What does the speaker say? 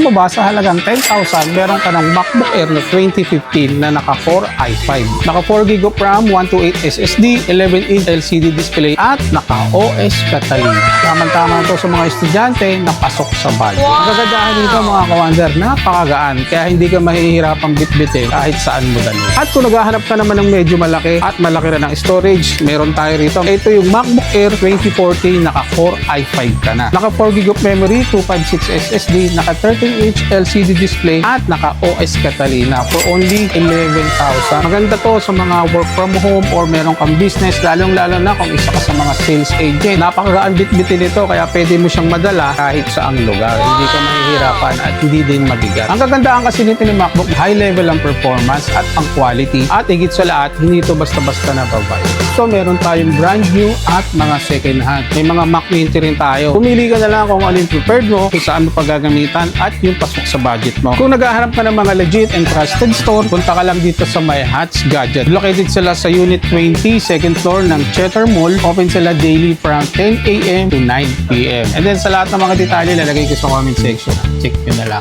mo ba sa halagang 10,000, meron ka ng MacBook Air na 2015 na naka-Core i5. Naka 4GB of RAM, 128 SSD, 11-inch LCD display, at naka-OS Catalina. Tama-tama ito sa mga estudyante na pasok sa budget. Ang kagandahan dito mga ka-Wonder, napakagaan, kaya hindi ka mahihirapang bitbitin kahit saan mo dali. At kung naghahanap ka naman ng medyo malaki at malaki rin ng storage, meron tayo rito. Ito yung MacBook Air 2040, naka-Core i5 ka na. Naka 4GB of memory, 256 SSD, naka 13-inch LCD display, at naka OS Catalina for only 11,000. Maganda to sa mga work from home or meron kang business, lalong-lalo na kung isa ka sa mga sales agent. Napakagaan bitbitin nito, kaya pwede mo siyang madala kahit saang lugar. Hindi ka mahihirapan at hindi din mabigat. Ang kagandahan kasi nito ni MacBook, high level ang performance at ang quality, at higit sa lahat, hindi ito basta-basta na provide. So meron tayong brand new at mga second hand. May mga Mac Mini rin tayo. Pumili ka na lang kung alin prepared mo, kung saan mo paggagamitan, at yung pasok sa budget mo. Kung naghahanap ka ng mga legit and trusted store, punta ka lang dito sa My Hats Gadget. Located sila sa Unit 20, second floor ng Cheddar Mall. Open sila daily from 10 AM to 9 PM. And then sa lahat ng mga detalye, lalagay ko sa comment section. Check nyo na lang.